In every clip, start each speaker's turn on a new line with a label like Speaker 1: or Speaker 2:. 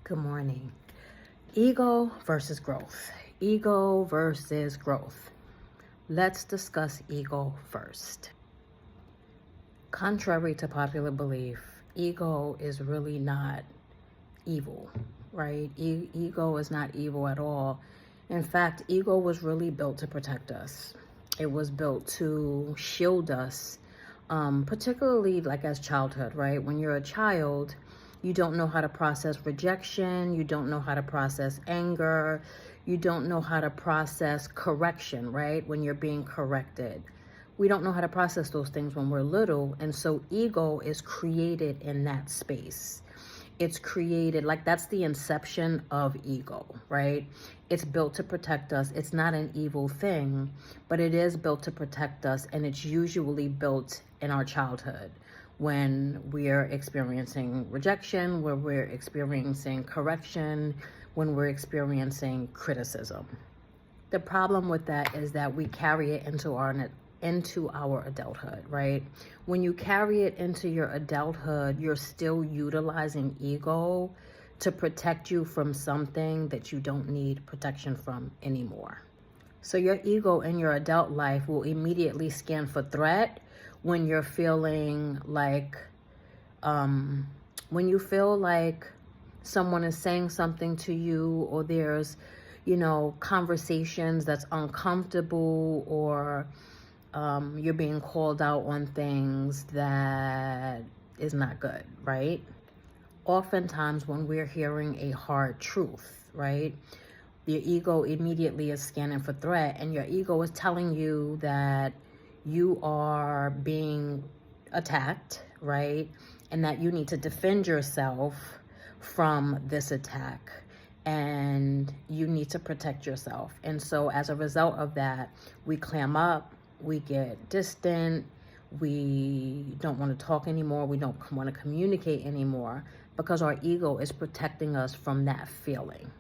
Speaker 1: Good morning. Ego versus growth. Ego versus growth. Let's discuss ego first. Contrary to popular belief, ego is really not evil, right? Ego is not evil at all. In fact, ego was really built to protect us. It was built to shield us, particularly like as childhood, right? When you're a child, you don't know how to process rejection. You don't know how to process anger. You don't know how to process correction, right? When you're being corrected. We don't know how to process those things when we're little. And so ego is created in that space. It's created, like that's the inception of ego, right? It's built to protect us. It's not an evil thing, but it is built to protect us. And it's usually built in our childhood when we're experiencing rejection, when we're experiencing correction, when we're experiencing criticism. The problem with that is that we carry it into our adulthood, right? When you carry it into your adulthood, you're still utilizing ego to protect you from something that you don't need protection from anymore. So your ego in your adult life will immediately scan for threat when you're feeling like, when you feel like someone is saying something to you, or there's, conversations that's uncomfortable, or you're being called out on things that is not good, right? Oftentimes when we're hearing a hard truth, right? Your ego immediately is scanning for threat, and your ego is telling you that you are being attacked, right? And that you need to defend yourself from this attack, and you need to protect yourself. And so as a result of that, we clam up, we get distant, we don't want to talk anymore, we don't want to communicate anymore, because our ego is protecting us from that feeling.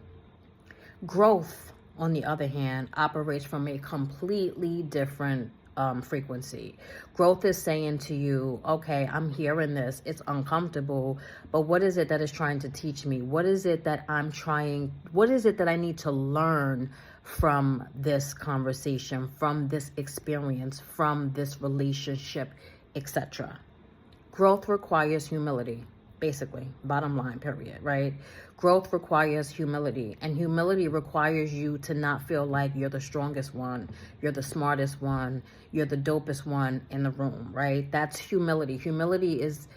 Speaker 1: Growth, on the other hand, operates from a completely different frequency. Growth is saying to you, okay, I'm hearing this, it's uncomfortable, but what is it that is trying to teach me? What is it that I need to learn from this conversation, from this experience, from this relationship, etc.? Growth requires humility. Basically, bottom line, period, right? Growth requires humility, and humility requires you to not feel like you're the strongest one, you're the smartest one, you're the dopest one in the room, right? That's humility. Humility is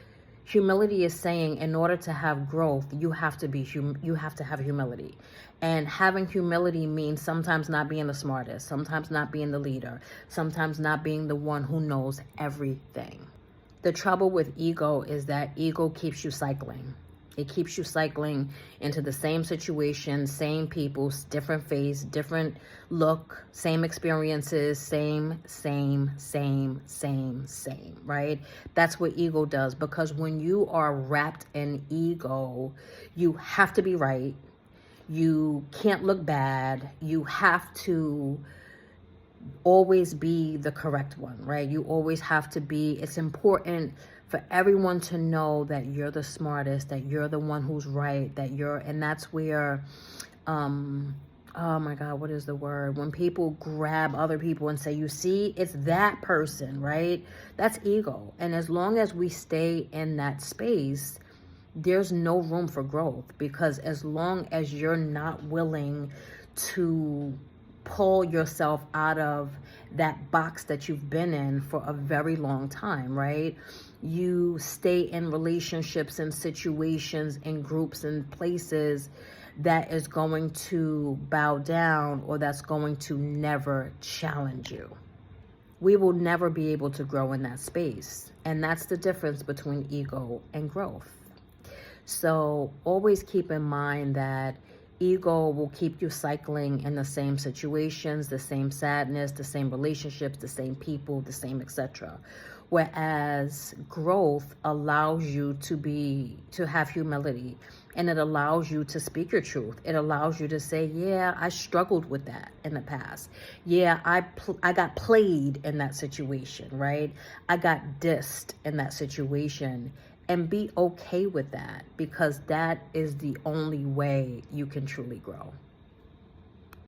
Speaker 1: saying, in order to have growth, you have to have humility. And having humility means sometimes not being the smartest, sometimes not being the leader, sometimes not being the one who knows everything. The trouble with ego is that ego keeps you cycling. It keeps you cycling into the same situation, same people, different face, different look, same experiences, same, right? That's what ego does, because when you are wrapped in ego, you have to be right. You can't look bad. You have to always be the correct one, right? You always have to be, it's important for everyone to know that you're the smartest, that you're the one who's right, and that's where, oh my God, what is the word? When people grab other people and say, you see, it's that person, right? That's ego. And as long as we stay in that space, there's no room for growth, because as long as you're not willing to pull yourself out of that box that you've been in for a very long time, right? You stay in relationships and situations and groups and places that is going to bow down, or that's going to never challenge you. We will never be able to grow in that space. And that's the difference between ego and growth. So always keep in mind that ego will keep you cycling in the same situations, the same sadness, the same relationships, the same people, the same etc. Whereas growth allows you to have humility, and it allows you to speak your truth. It allows you to say, yeah, I struggled with that in the past. Yeah, I got played in that situation, right? I got dissed in that situation. and be okay with that, because that is the only way you can truly grow.